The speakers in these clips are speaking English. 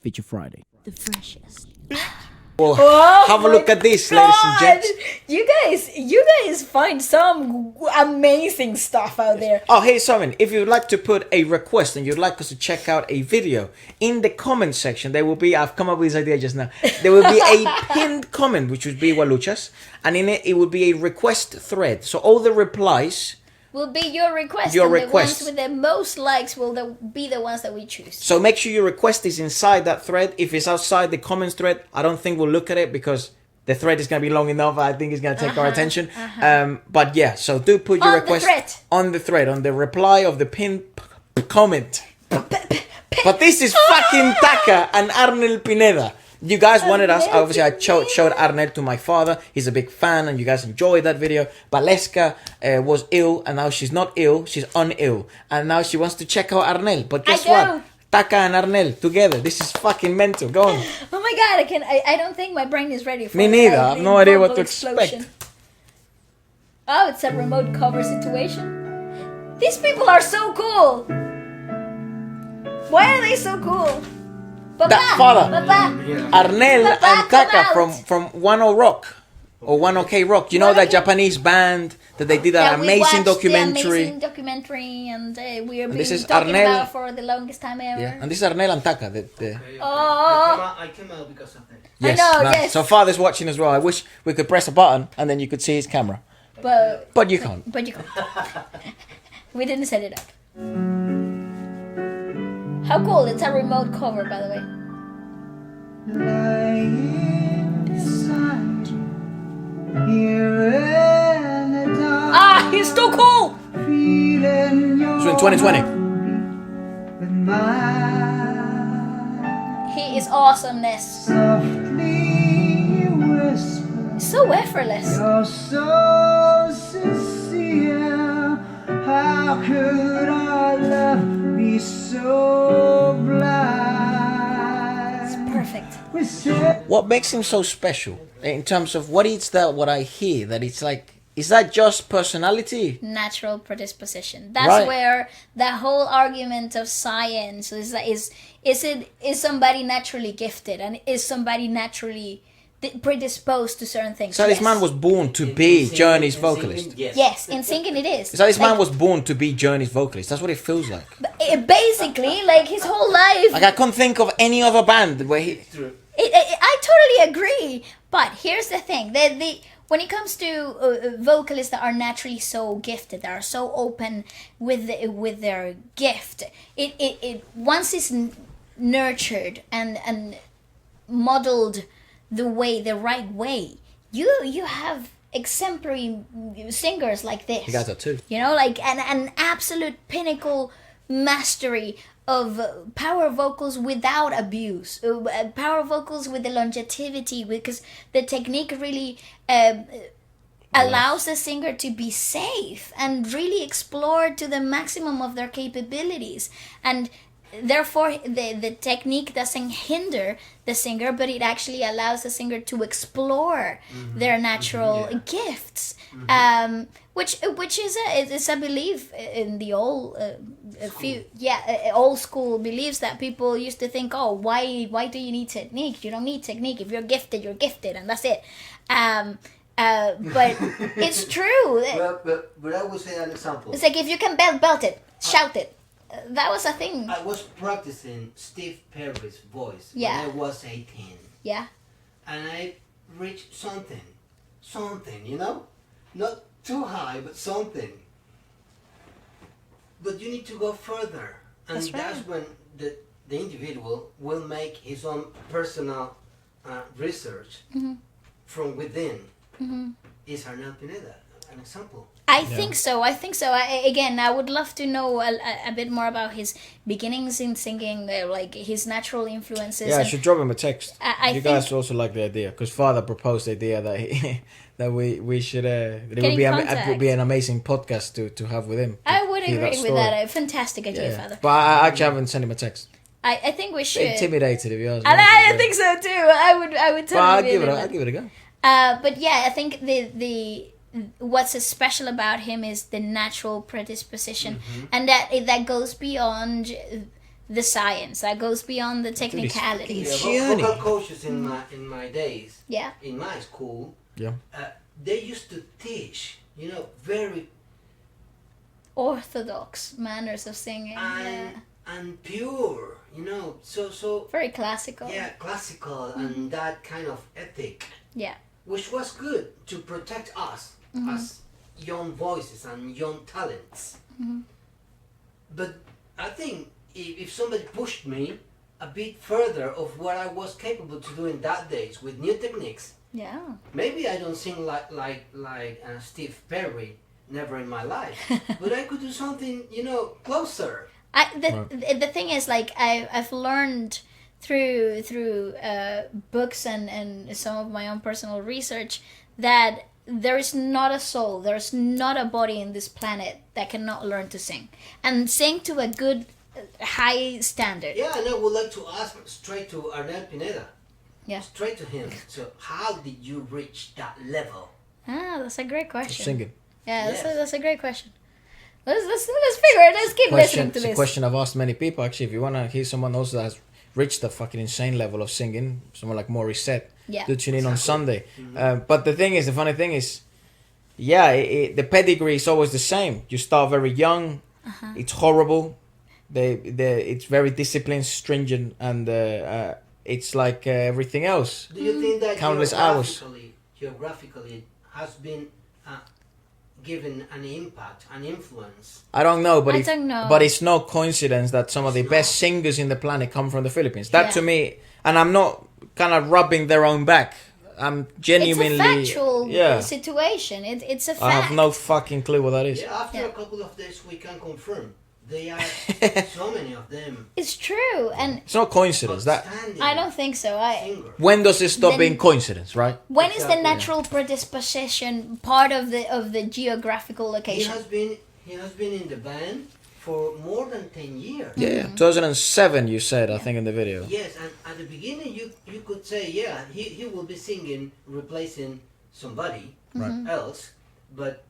Feature Friday. The freshest. Well, Oh have a look at this, God. ladies and gents. You guys find some amazing stuff out there. Oh, hey, Simon, if you'd like to put a request and you'd like us to check out a video, in the comment section, there will be, I've come up with this idea just now, there will be a pinned comment, which would be Waluchas, and in it would be a request thread. So all the replies will be your request. Your and request. The ones with the most likes will be the ones that we choose. So make sure your request is inside that thread. If it's outside the comments thread, I don't think we'll look at it because the thread is going to be long enough. I think it's going to take our attention. But yeah, so do put your request on the thread, on the reply of the pinned comment. But this is fucking Taka and Arnel Pineda. You guys wanted us, obviously I showed Arnel to my father. He's a big fan and you guys enjoyed that video. But Wlsk was ill and now she's not ill, she's unill. And now she wants to check out Arnel. But guess what? Taka and Arnel together. This is fucking mental. Go on. Oh my god, I don't think my brain is ready for Me neither. I have no idea what to expect. Oh, it's a remote cover situation. These people are so cool. Why are they so cool? Papa, That father, Papa, Arnel Papa, and Taka come from 10 Rock or 10OK Rock. You know that Japanese band that they did an amazing documentary. Amazing documentary, and we are this is talking Arnel, about for the longest time ever. Yeah, and this is Arnel and Taka. I came out because of that. Yes, I know, nice. yes. So father's watching as well. I wish we could press a button and then you could see his camera. But you can't. But you can't. We didn't set it up. How cool! It's a remote cover, by the way. Ah, he's so cool! So in 2020. He is awesomeness. So effortless. You're so sincere. How could our love be so blind? It's perfect. We said What makes him so special in terms of what I hear that it's like, is that just personality? Natural predisposition. That's Right. where the whole argument of science is somebody naturally gifted and is somebody naturally predisposed to certain things. So this man was born to be Journey's vocalist. Yes, in singing it is. So this man was born to be Journey's vocalist. That's what it feels like. Basically, like his whole life. Like I can't think of any other band where he. I totally agree. But here's the thing: when it comes to vocalists that are naturally so gifted, that are so open with their gift, it once it's nurtured and modeled the right way, you have exemplary singers like this. You guys are too. You know, like an absolute pinnacle mastery of power vocals without abuse, power vocals with the longevity, because the technique really allows the singer to be safe and really explore to the maximum of their capabilities, and therefore the technique doesn't hinder the singer, but it actually allows the singer to explore their natural gifts, which is a belief in the old old school beliefs that people used to think, oh, why do you need technique? You don't need technique. If you're gifted, and that's it. But it's true. But I will say an example. It's like if you can belt it, shout it. That was a thing. I was practicing Steve Perry's voice when I was 18. Yeah. And I reached something, you know? Not too high, but something. But you need to go further. And that's when the individual will make his own personal research from within. Is Arnel Pineda an example? I think so. I would love to know a bit more about his beginnings in singing, like his natural influences. Yeah, I should drop him a text. I you guys also like the idea because father proposed the idea that that we should it would be an amazing podcast to have with him. I would agree with that. A fantastic idea, father. But I actually haven't sent him a text. I think we should. Intimidated if you ask me. And I think so too. I would totally. I'll give it a go. But yeah, I think the what's special about him is the natural predisposition, and that goes beyond the science that goes beyond the technicalities. Vocal coaches in my days, Yeah. in my school, Yeah. they used to teach, very Orthodox manners of singing. and pure, so Very classical. yeah, classical and that kind of ethic, Yeah. which was good to protect us as young voices and young talents. But I think if somebody pushed me a bit further of what I was capable to do in that days with new techniques, Yeah. maybe I don't sing like Steve Perry, never in my life, but I could do something, closer. The thing is, like, I've learned through books and some of my own personal research that there is not a soul, there's not a body in this planet that cannot learn to sing and sing to a good high standard. Yeah, and I would like to ask straight to Arnel Pineda. Yeah. Straight to him. So how did you reach that level? That's a great question. Singing. Yeah, Yes. that's a great question. Let's figure it. Let's keep listening to It's a this. question I've asked many people actually. If you want to hear someone else that has reached a fucking insane level of singing, someone like Morissette, Yeah. do tune in on Sunday. But the funny thing is, the pedigree is always the same. You start very young. It's horrible. It's very disciplined, stringent, and it's like everything else. Do you think that Countless hours. geographically has been given an impact, an influence? I don't know, but I don't know. But it's no coincidence that some of the best singers in the planet come from the Philippines. That to me, and I'm not kind of rubbing their own back. I'm genuinely. It's a factual situation. It's a fact. I have no fucking clue what that is. Yeah, after a couple of days we can confirm. They are so many of them. It's true, and It's not coincidence. That outstanding I don't think so. singers. when does it stop Then- being coincidence, right? When is the Exactly. natural predisposition part of the geographical He location? has been in the band for more than 10 years. Yeah, 2007. You said, I think, in the video. Yes, and at the beginning you could say, yeah, he will be singing, replacing somebody else, but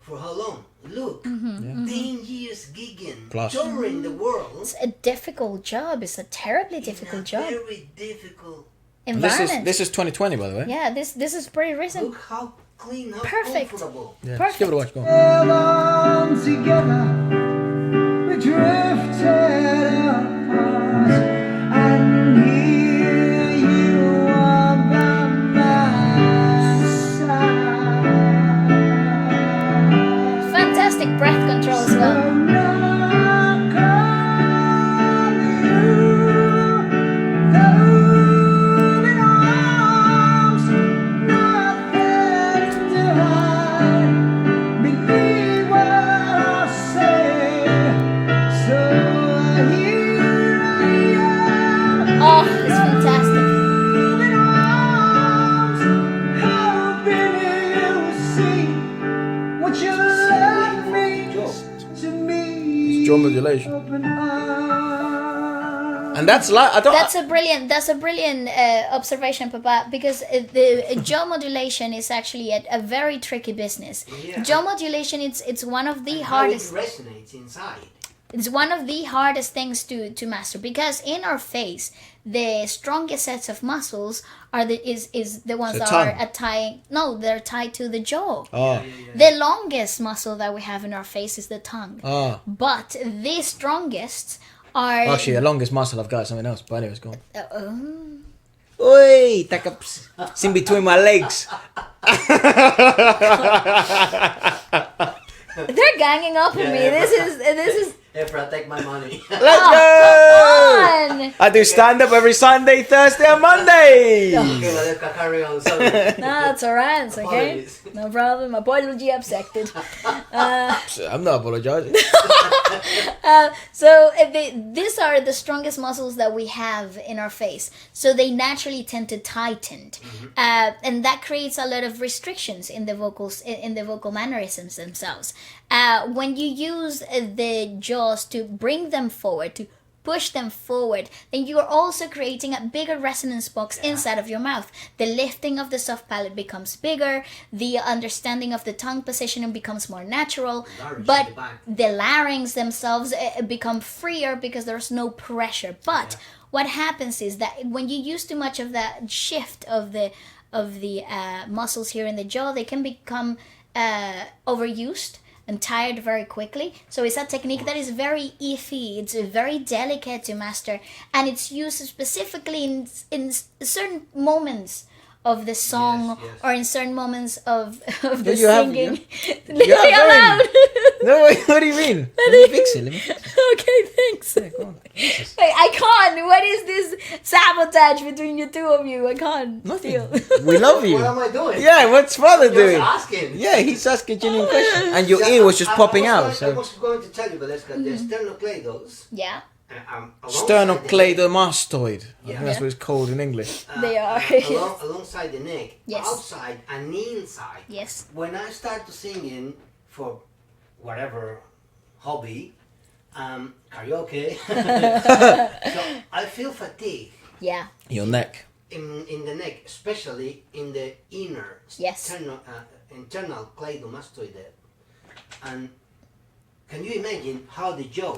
for how long? Look, 10 years gigging, Plus. touring the world. It's a difficult job. It's a terribly difficult job. Very difficult. Environment. This is 2020, by the way. Yeah, this is pretty recent. Look how clean, how Perfect. comfortable. Yeah. Perfect. Give it a watch. Go on. Along together, we drifted apart, and here you are by my side. Fantastic breath control as well. So knock on you, the open arms, nothing to hide. Believe what I say. So here I am. Oh, it's fantastic. Open arms, hoping you see what you love means to me. It's jaw modulation. Open arms. And that's like I don't. That's a brilliant observation, Papa, because the jaw modulation is actually a very tricky business. Yeah. Jaw modulation, it's one of the How it hardest. resonates inside. It's one of the hardest things to master, because in our face, the strongest sets of muscles are the ones The that tongue. are tying. No, they're tied to the jaw. Oh, The longest muscle that we have in our face is the tongue, oh. but the strongest are Actually, the longest muscle I've got is something else. But anyways, go on. oh. Oi, Taka, it's in between my legs. They're ganging up on me. Yeah. This is Efra, take my money. Let's go. fun. I do stand up every Sunday, Thursday, and Monday. Okay, let them carry on. Sorry. No, it's alright. It's okay. Apologies. No problem. Apology accepted. I'm not apologizing. So these are the strongest muscles that we have in our face. So they naturally tend to tighten, and that creates a lot of restrictions in the vocals, in the vocal mannerisms themselves. When you use the jaws to bring them forward, to push them forward, then you're also creating a bigger resonance box inside of your mouth. The lifting of the soft palate becomes bigger, the understanding of the tongue positioning becomes more natural, but the larynx themselves become freer because there's no pressure. But what happens is that when you use too much of that shift of the muscles here in the jaw, they can become overused and tired very quickly. So it's a technique that is very iffy, it's very delicate to master, and it's used specifically in certain moments of the song, or in certain moments of the singing. Leave me alone! No, what do you mean? Let me fix it. Okay, thanks. Yeah, go on. I can't. What is this sabotage between the two of you? I can't. Nothing. We love you. What am I doing? Yeah, what's father doing? Just asking. Yeah, he's asking genuine questions. And your ear was just popping out. I was going to tell you, Wlsk, the sternocleidos. Yeah. Sternocleidomastoid. I think that's what it's called in English. They are. Alongside the neck, outside and inside. Yes. When I start to singing for whatever hobby, karaoke, so I feel fatigue. Yeah. Your neck. In the neck, especially in the inner internal cleidomastoid. And can you imagine how the jaw?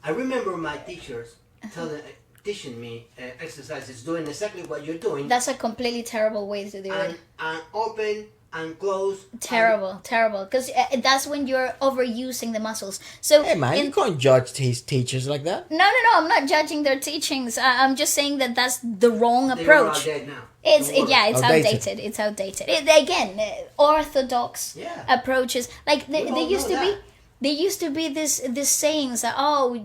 I remember my teachers teaching me exercises, doing exactly what you're doing. That's a completely terrible way to do it. And open and close. Terrible. Because that's when you're overusing the muscles. So hey man, you can't judge his teachers like that. No, I'm not judging their teachings. I'm just saying that that's the wrong approach. They are now. It's outdated. It's outdated. Again, orthodox approaches. Like they used to be. There used to be this sayings that,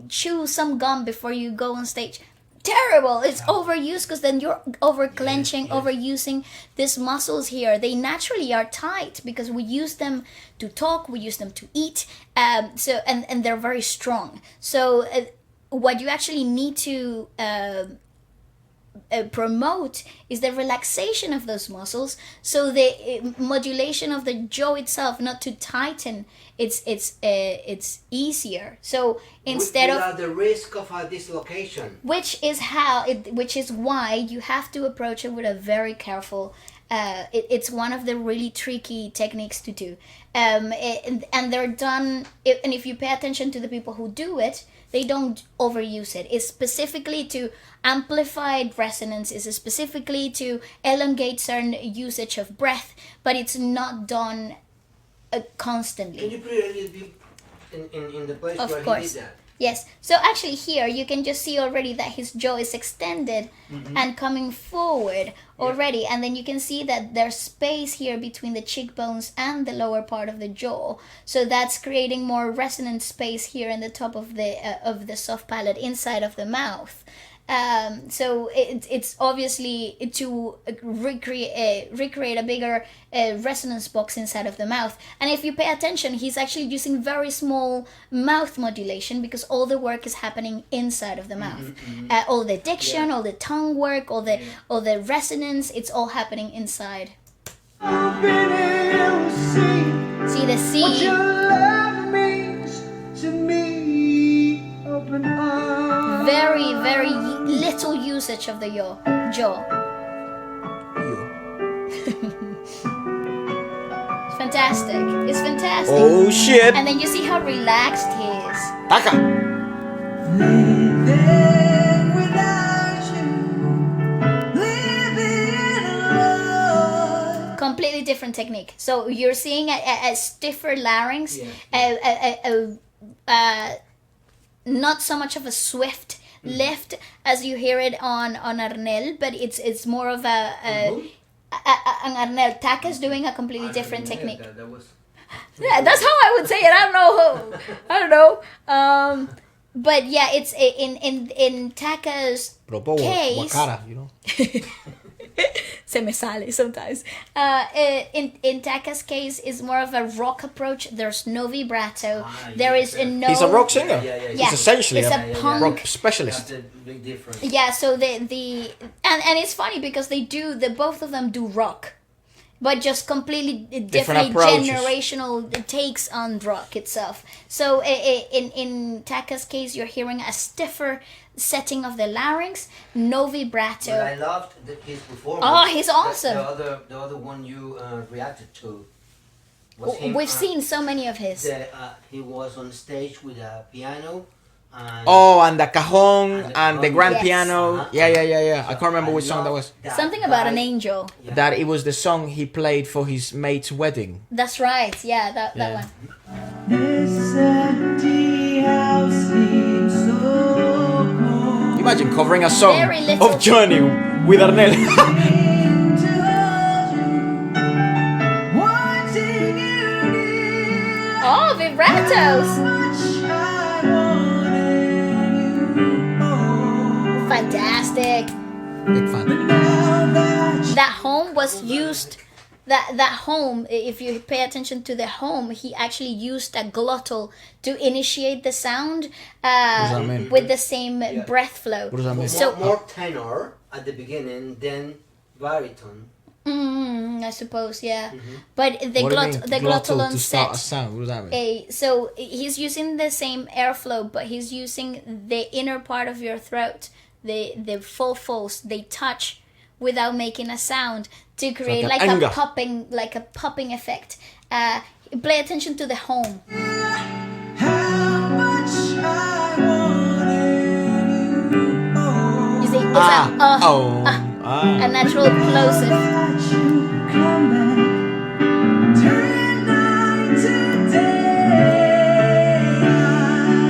chew some gum before you go on stage. Terrible. It's overused because then you're over-clenching, overusing these muscles here. They naturally are tight because we use them to talk, we use them to eat, so and they're very strong. So what you actually need to promote is the relaxation of those muscles, so the modulation of the jaw itself, not to tighten. It's easier. So instead without the risk of a dislocation, which is why you have to approach it with a very careful. It's one of the really tricky techniques to do, and they're done. And if you pay attention to the people who do it, they don't overuse it. It's specifically to amplify resonance. It's specifically to elongate certain usage of breath, but it's not done constantly. Can you put it a little bit in the place of where course. he did that? Yes. So actually here you can just see already that his jaw is extended and coming forward already. And then you can see that there's space here between the cheekbones and the lower part of the jaw. So that's creating more resonant space here in the top of the soft palate inside of the mouth. So it's obviously to recreate a bigger resonance box inside of the mouth. And if you pay attention, he's actually using very small mouth modulation because all the work is happening inside of the mouth. All the diction, all the tongue work, all the resonance, it's all happening inside. See the C. What your love means to me. Open arms. Very, very little usage of the jaw. It's fantastic. It's fantastic. Oh shit! And then you see how relaxed he is. Taka! Living without you, living alone. Completely different technique. So you're seeing a stiffer larynx, not so much of a swift lift as you hear it on Arnel, but it's more of an Arnel. Taka's doing a completely different technique. Yeah, that's how I would say it. I don't know. But yeah, it's in Taka's case. You know? Se me sale sometimes. In Taka's case, is more of a rock approach. There's no vibrato. There is no. He's a rock singer. Yeah, He's essentially it's a punk rock specialist. That's a big difference. Yeah, so and it's funny because they do both of them do rock. but just completely Different different approaches. generational takes on rock itself. So in Taka's case, you're hearing a stiffer setting of the larynx, no vibrato. But I loved his performance. Oh, he's awesome. The other one you reacted to was him. We've seen so many of his. He was on stage with a piano. And Oh, and the cajon and the grand Yes. piano. Yeah. I can't remember which song that was. Something about an angel. Yeah. That it was the song he played for his mate's wedding. That's right. Yeah, that Yeah. one. This empty house seems so cold. Imagine covering a song Very little. of Journey with Arnel. To hold you, wanting you near. Oh, vibratos. Much I wanted you. Oh, Fantastic. Big fan. now that That home was used. That home, if you pay attention to the home, he actually used a glottal to initiate the sound that mean? with the same breath flow. What does that mean? So- more tenor at the beginning, then baritone. I suppose, yeah. But the What do you mean? the glottal on to start a set. sound. What does that mean? So he's using the same airflow, but he's using the inner part of your throat, the full folds. They touch without making a sound to create an like anger. a popping effect. Pay attention to the home. how much I wanted you. Oh, You see, it's a natural plosive. that you come back, turn night to day. I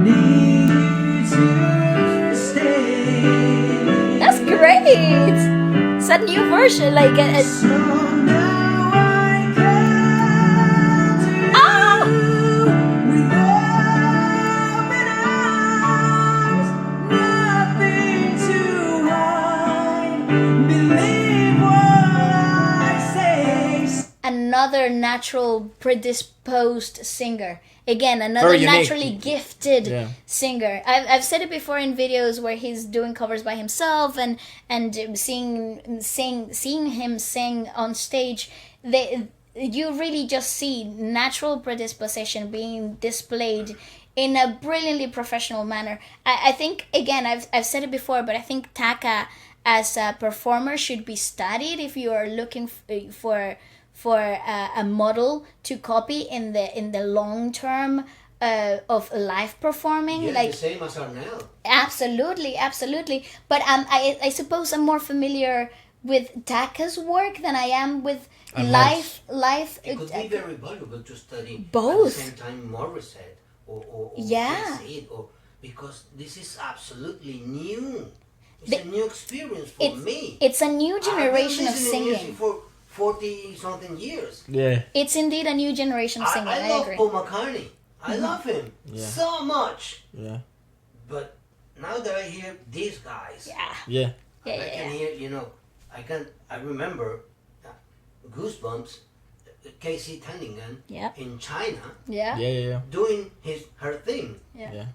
need you to stay. That's great. It's a new version, like So now I come to you Ah! with open arms, nothing to hide. Believe what I say. another natural predisposed singer. Again, another Very unique. naturally gifted Yeah. singer. I've said it before in videos where he's doing covers by himself and seeing him sing on stage. You really just see natural predisposition being displayed in a brilliantly professional manner. I think, again, I've said it before, but I think Taka as a performer should be studied if you are looking for a model to copy in the long term of live performing. Yes, like the same as Arnel. absolutely. But I suppose I'm more familiar with Taka's work than I am with live. It could be very valuable to study Both. at the same time Morissette or Yeah. Sid, or because this is absolutely new. It's The- a new experience for me. It's a new generation of I've been listening music singing. for 40 something years. Yeah. It's indeed a new generation of singing. I I love agree. Paul McCartney. I love him Yeah. so much. Yeah. But now that I hear these guys, Yeah. Yeah. Yeah, I can hear, I remember Goosebumps, Casey Tanningham Yep. in China Yeah. Yeah. doing her thing. Yeah.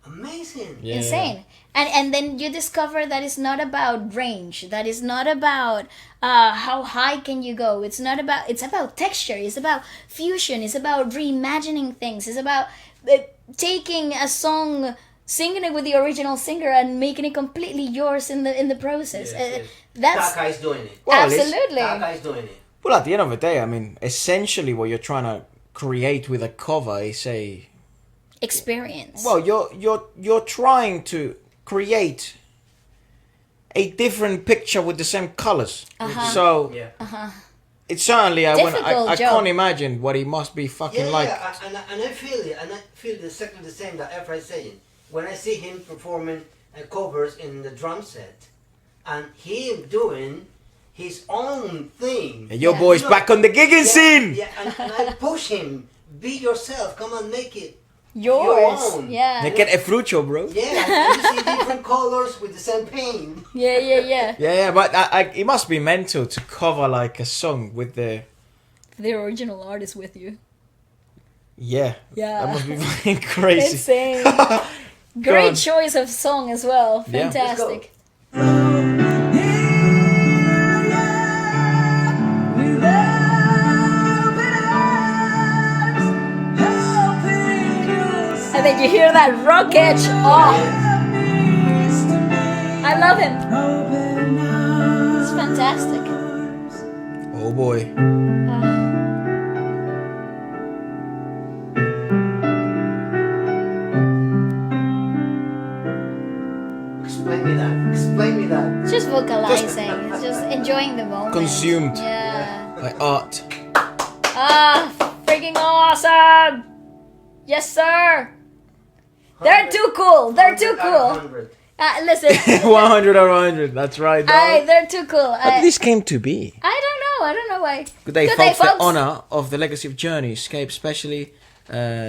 Amazing. Yeah. Insane. And then you discover that it's not about range, that is not about how high can you go. It's about texture, it's about fusion, it's about reimagining things, it's about taking a song, singing it with the original singer and making it completely yours in the process. Yes. That's Taka is doing it. Well, it's- absolutely. Taka is doing it. Well, at the end of the day, I mean, essentially, what you're trying to create with a cover is experience. well, you're trying to create a different picture with the same colors. So Yeah. it's certainly I Difficult job. can't imagine what it must be fucking like. And I feel it, and I feel exactly the same that Efra is saying. When I see him performing covers in the drum set, and him doing his own thing. And your Yeah. boy's back on the gigging scene. Yeah, and I push him. Be yourself. Come on, make it Yours. your own. Yeah. They get a frucho, bro. Yeah, you see different colors with the same paint. Yeah. Yeah, but it must be mental to cover like a song with the. The original artist with you. Yeah. Yeah. That must be fucking crazy. Insane. Go Great on. choice of song as well. Yeah. Fantastic. did you hear that rock edge? Oh, I love him. It's fantastic. Oh boy. Explain me that. Explain me that. It's just vocalizing. It's just enjoying the moment. Consumed. Yeah. By art. Ah, freaking awesome. Yes, sir. They're too cool. They're too cool. 100. Listen. 100 out of 100. That's right, dog. They're too cool. But this came to be. I don't know. I don't know why. Good day, folks. The honour of the legacy of Journey escape, especially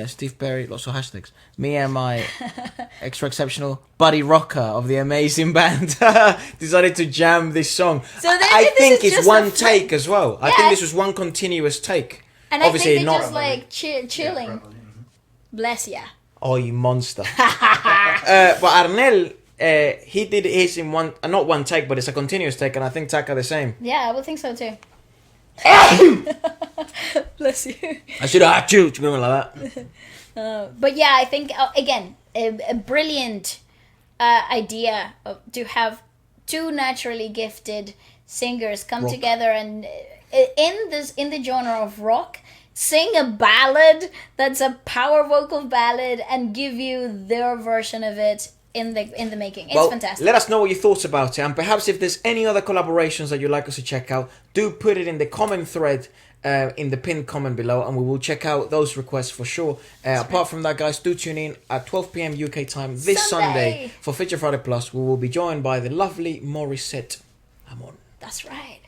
Steve Perry, lots of hashtags. Me and my extra exceptional buddy rocker of the amazing band decided to jam this song. So I think it's one take as well. I think this was one continuous take. And obviously I think they're not just like chilling. Bless ya. Oh, you monster. But Arnel, he did his in one, not one take, but it's a continuous take, and I think Taka the same. Yeah, I would think so too. Bless you. I should have had you like that. But yeah, I think again a brilliant idea to have two naturally gifted singers come together and in the genre of rock sing a ballad that's a power vocal ballad and give you their version of it in the making. It's fantastic. Let us know what you thought about it, and perhaps if there's any other collaborations that you'd like us to check out, do put it in the comment thread in the pinned comment below, and we will check out those requests for sure. Apart from that, guys, do tune in at 12 p.m. UK time this Sunday for Feature Friday Plus. We will be joined by the lovely Morissette Amon. That's right.